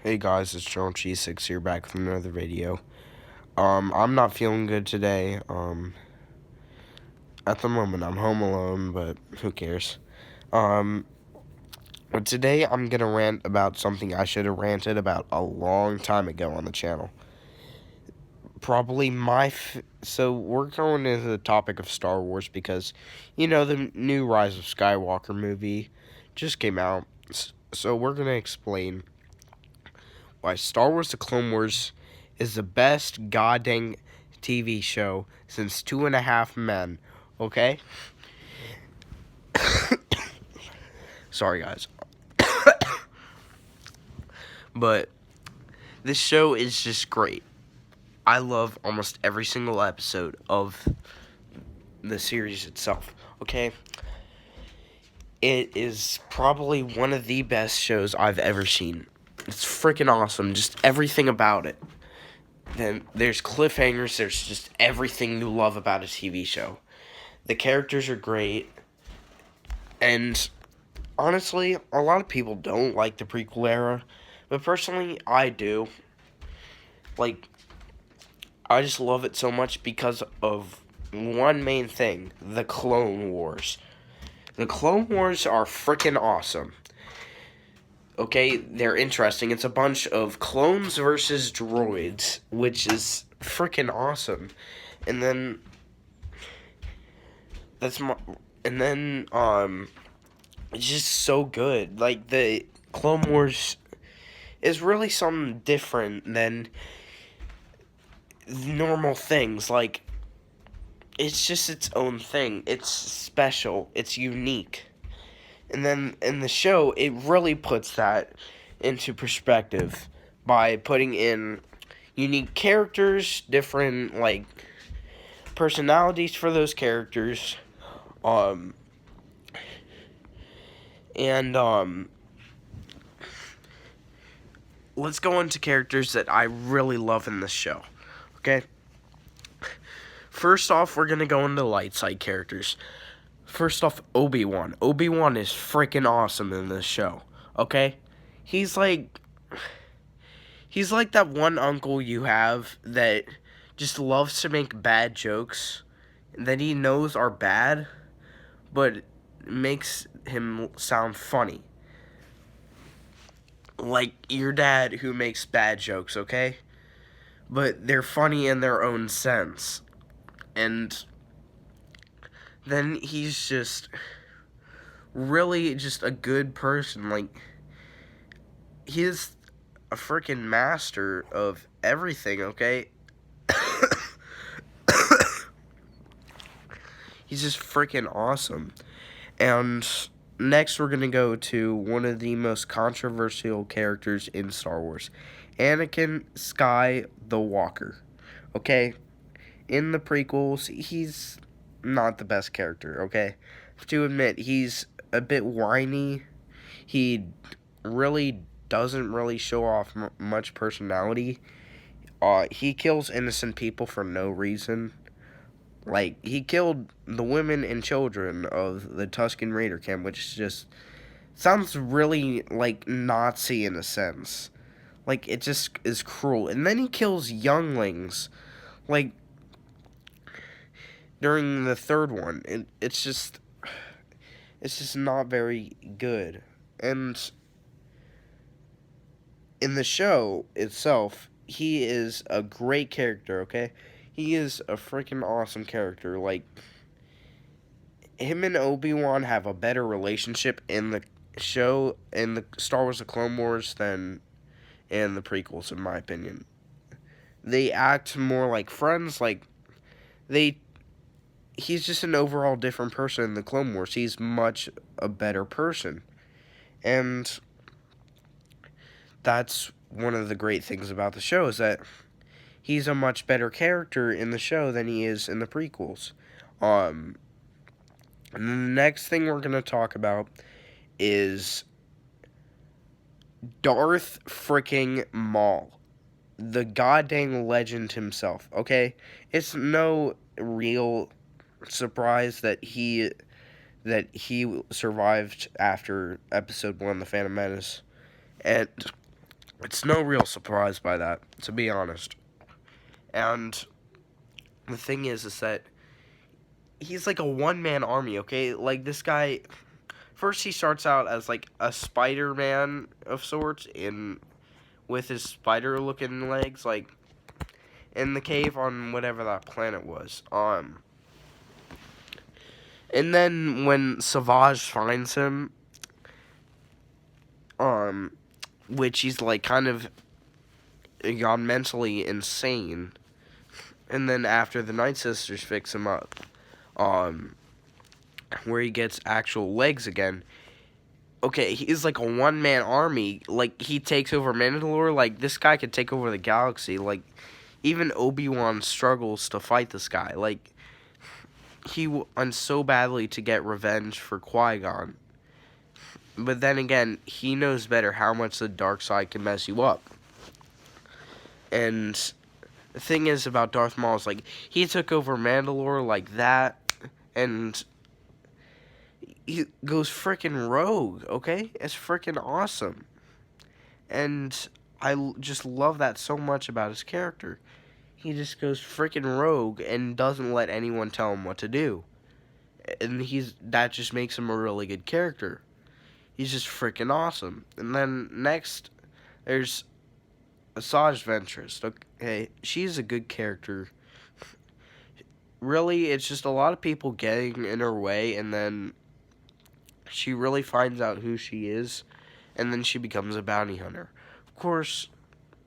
Hey guys, it's John G6 here back with another video. I'm not feeling good today. At the moment I'm home alone, but who cares? Um, but today I'm gonna rant about something I should have ranted about a long time ago on the channel. Probably so we're going into the topic of Star Wars because, the new Rise of Skywalker movie just came out. So we're gonna explain why Star Wars The Clone Wars is the best goddamn TV show since Two and a Half Men, okay? Sorry, guys. But this show is just great. I love almost every single episode of the series itself, okay? It is probably one of the best shows I've ever seen. It's freaking awesome, just everything about it. Then there's cliffhangers, there's just everything you love about a TV show. The characters are great, and honestly, a lot of people don't like the prequel era, but personally, I do. Like, I just love it so much because of one main thing, the Clone Wars. The Clone Wars are freaking awesome. Okay, they're interesting. It's a bunch of clones versus droids, which is freaking awesome. And then that's my and then it's just so good. Like, the Clone Wars is really something different than normal things. Like, it's just its own thing. It's special. It's unique. And then in the show, it really puts that into perspective by putting in unique characters, different, like, personalities for those characters. Um, and, let's go into characters that I really love in this show, okay? First off, we're gonna go into light side characters. First off, Obi-Wan. Obi-Wan is freaking awesome in this show, okay? He's like that one uncle you have that just loves to make bad jokes that he knows are bad, but makes him sound funny. Like your dad who makes bad jokes, okay? But they're funny in their own sense. And then he's just really just a good person. Like, he's a freaking master of everything, okay? He's just freaking awesome. And next we're going to go to one of the most controversial characters in Star Wars. Anakin Sky the Walker. Okay? In the prequels, he's not the best character, okay? To admit, he's a bit whiny. He really doesn't really show off much personality. He kills innocent people for no reason. Like, he killed the women and children of the Tusken Raider camp, which just sounds really like Nazi in a sense. Like, it just is cruel. And then he kills younglings, like, during the third one. It's just not very good. And in the show itself, he is a great character, okay? He is a freaking awesome character. Like, him and Obi-Wan have a better relationship in the show, in the Star Wars The Clone Wars, than in the prequels, in my opinion. They act more like friends. Like, he's just an overall different person in the Clone Wars. He's much a better person. And that's one of the great things about the show, is that he's a much better character in the show than he is in the prequels. And the next thing we're going to talk about is Darth freaking Maul. The goddamn legend himself, okay? It's no real surprise that he survived after Episode 1, The Phantom Menace. And It's no real surprise by that, to be honest. And the thing is that he's like a one-man army, okay? Like, this guy, first he starts out as like a Spider-Man of sorts with his spider-looking legs, like in the cave on whatever that planet was. And then when Savage finds him, which he's like kind of gone mentally insane, and then after the Night Sisters fix him up, where he gets actual legs again. Okay, he's like a one-man army. Like, he takes over Mandalore. Like, this guy could take over the galaxy. Like, even Obi-Wan struggles to fight this guy. Like, he wants so badly to get revenge for Qui-Gon. But then again, he knows better how much the dark side can mess you up. And the thing is about Darth Maul is, like, he took over Mandalore like that, and he goes freaking rogue, okay? It's freaking awesome. And I just love that so much about his character. He just goes freaking rogue and doesn't let anyone tell him what to do. And that just makes him a really good character. He's just freaking awesome. And then next, there's Asajj Ventress. Okay, she's a good character. Really, it's just a lot of people getting in her way, and then she really finds out who she is, and then she becomes a bounty hunter. Of course,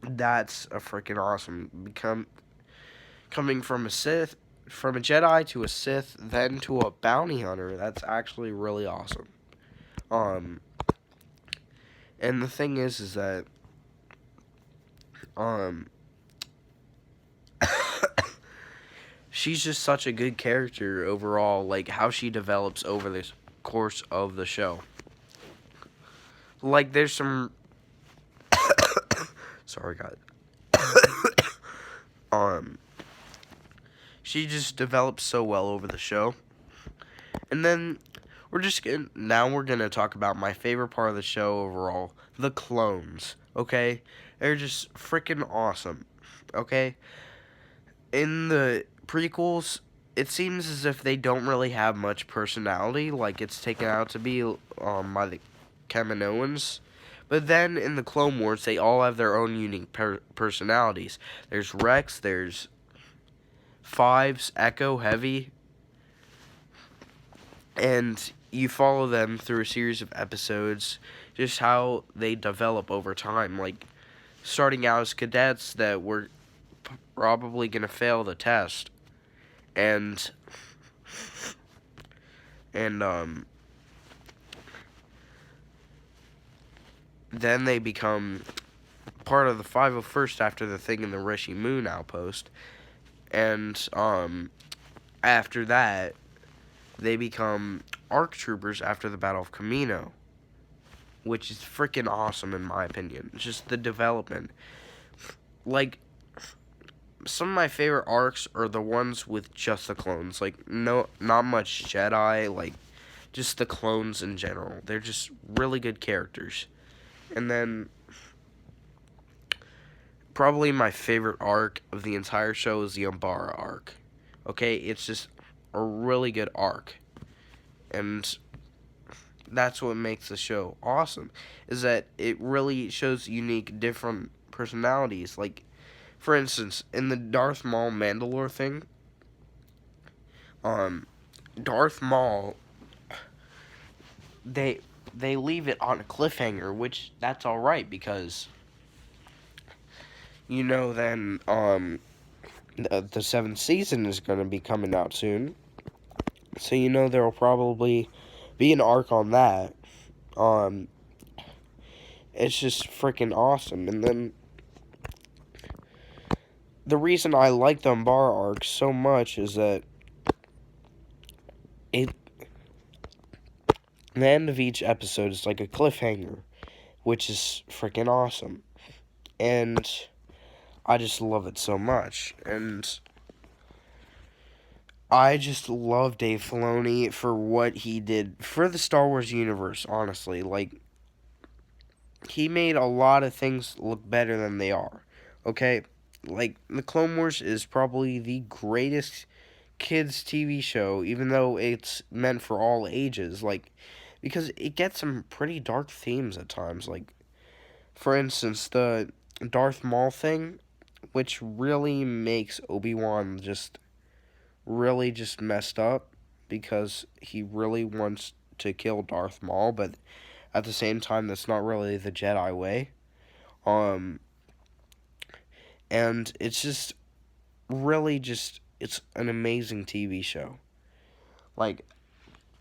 that's a freaking awesome. Coming from a Jedi to a Sith, then to a bounty hunter. That's actually really awesome. And the thing is that, she's just such a good character overall. Like, how she develops over the course of the show. Like, there's some. Sorry, guys. She just develops so well over the show. And then we're gonna talk about my favorite part of the show overall, the clones. Okay, they're just freaking awesome. Okay, in the prequels, it seems as if they don't really have much personality, like it's taken out to be by the Kaminoans. But then in the Clone Wars, they all have their own unique personalities. There's Rex, there's Fives, Echo, Heavy, and you follow them through a series of episodes, just how they develop over time. Like, starting out as cadets that were probably going to fail the test, and then they become part of the 501st after the thing in the Rishi Moon outpost, and after that, they become ARC troopers after the Battle of Kamino, which is freaking awesome in my opinion. It's just the development. Like, some of my favorite arcs are the ones with just the clones. Like, not much Jedi, like, just the clones in general. They're just really good characters. And then, probably my favorite arc of the entire show is the Umbara arc. Okay, it's just a really good arc. And that's what makes the show awesome, is that it really shows unique, different personalities. Like, for instance, in the Darth Maul Mandalore thing, Darth Maul, they leave it on a cliffhanger, which that's all right, because then the seventh season is going to be coming out soon, so there will probably be an arc on that. It's just freaking awesome. And then the reason I like the Umbara arc so much is that the end of each episode is like a cliffhanger, which is freaking awesome. And I just love it so much. And I just love Dave Filoni for what he did for the Star Wars universe, honestly. Like, he made a lot of things look better than they are. Okay? Like, The Clone Wars is probably the greatest kids' TV show, even though it's meant for all ages. Like, because it gets some pretty dark themes at times. Like, for instance, the Darth Maul thing, which really makes Obi-Wan just really just messed up because he really wants to kill Darth Maul, but at the same time, that's not really the Jedi way. Um, and it's just really just it's an amazing TV show. Like,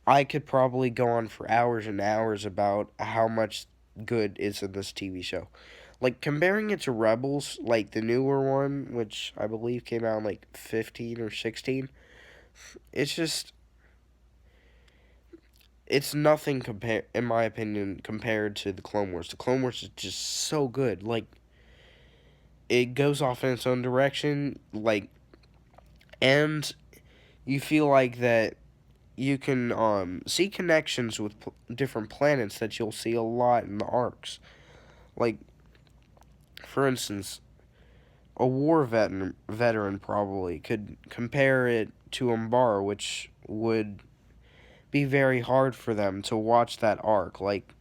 I could probably go on for hours and hours about how much good is in this TV show. Like, comparing it to Rebels, like the newer one, which I believe came out in like 15 or 16, it's just it's nothing in my opinion compared to the Clone Wars. The Clone Wars is just so good. Like, it goes off in its own direction, like, and you feel like that you can see connections with different planets that you'll see a lot in the arcs. Like, for instance, a war veteran probably could compare it to Umbara, which would be very hard for them to watch that arc. Like,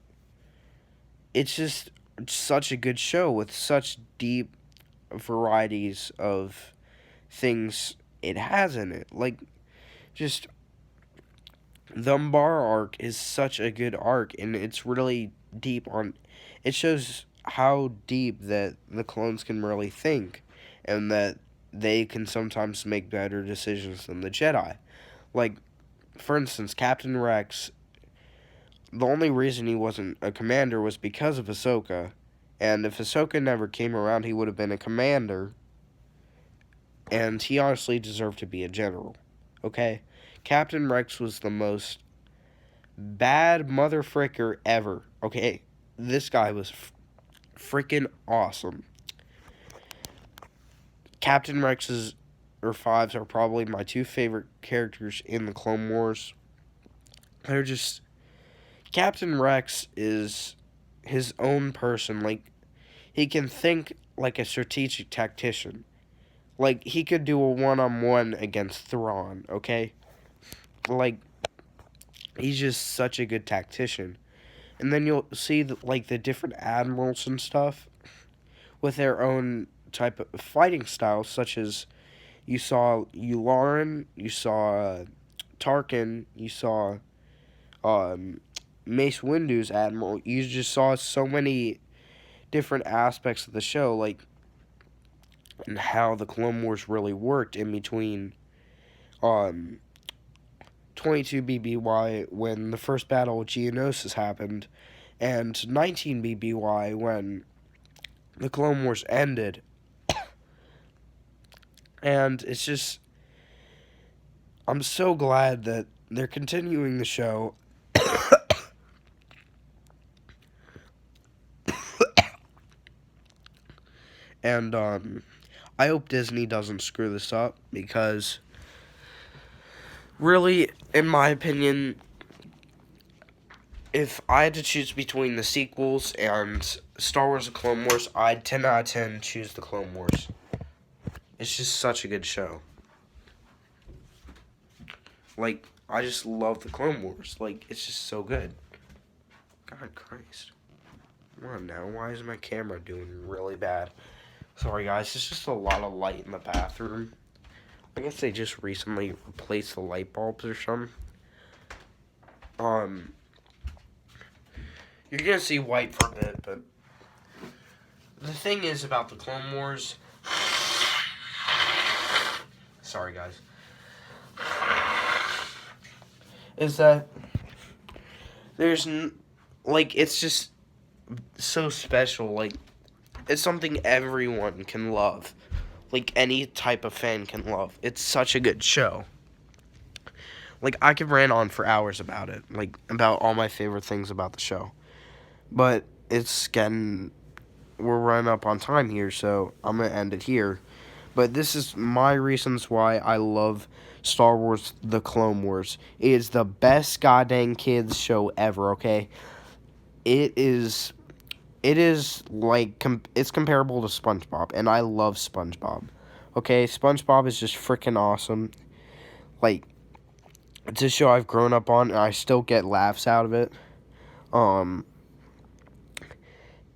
it's just such a good show with such deep varieties of things it has in it. Like, just the Umbara arc is such a good arc, and it's really deep on. It shows how deep that the clones can really think, and that they can sometimes make better decisions than the Jedi. Like, for instance, Captain Rex. The only reason he wasn't a commander was because of Ahsoka, and if Ahsoka never came around, he would have been a commander, and he honestly deserved to be a general. Okay? Captain Rex was the most bad mother fricker ever. Okay? This guy was freaking awesome. Captain Rex's or Fives are probably my two favorite characters in the Clone Wars. They're just Captain Rex is his own person. Like, he can think like a strategic tactician. Like, he could do a one-on-one against Thrawn, okay? Like, he's just such a good tactician. And then you'll see, the different admirals and stuff with their own type of fighting styles, such as you saw Yularen, you saw Tarkin, you saw Mace Windu's admiral. You just saw so many different aspects of the show, like, and how the Clone Wars really worked in between 22 BBY when the first battle of Geonosis happened, and 19 BBY when the Clone Wars ended. And it's just, I'm so glad that they're continuing the show. And I hope Disney doesn't screw this up, because really, in my opinion, if I had to choose between the sequels and Star Wars: The Clone Wars, I'd 10 out of 10 choose The Clone Wars. It's just such a good show. Like, I just love The Clone Wars. Like, it's just so good. God Christ. Come on now, why is my camera doing really bad? Sorry guys, it's just a lot of light in the bathroom. I guess they just recently replaced the light bulbs or something. You're gonna see white for a bit, but the thing is about the Clone Wars. Sorry guys. Is that there's it's just so special. Like, it's something everyone can love. Like, any type of fan can love. It's such a good show. Like, I could rant on for hours about it. Like, about all my favorite things about the show. But we're running up on time here, so I'm going to end it here. But this is my reasons why I love Star Wars: The Clone Wars. It is the best goddamn kids show ever, okay? It it is like it's comparable to SpongeBob, and I love SpongeBob. Okay, SpongeBob is just freaking awesome. Like, it's a show I've grown up on, and I still get laughs out of it. Um,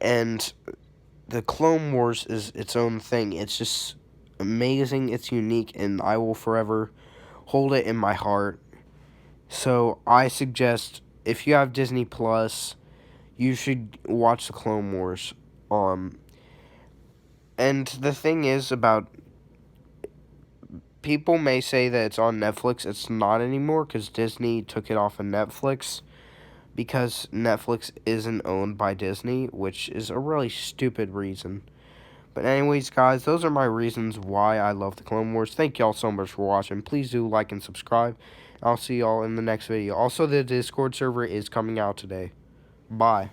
and the Clone Wars is its own thing. It's just amazing. It's unique, and I will forever hold it in my heart. So I suggest if you have Disney Plus, you should watch the Clone Wars. And the thing is about people may say that it's on Netflix. It's not anymore because Disney took it off of Netflix because Netflix isn't owned by Disney, which is a really stupid reason. But anyways, guys, those are my reasons why I love the Clone Wars. Thank y'all so much for watching. Please do like and subscribe. I'll see y'all in the next video. Also, the Discord server is coming out today. Bye.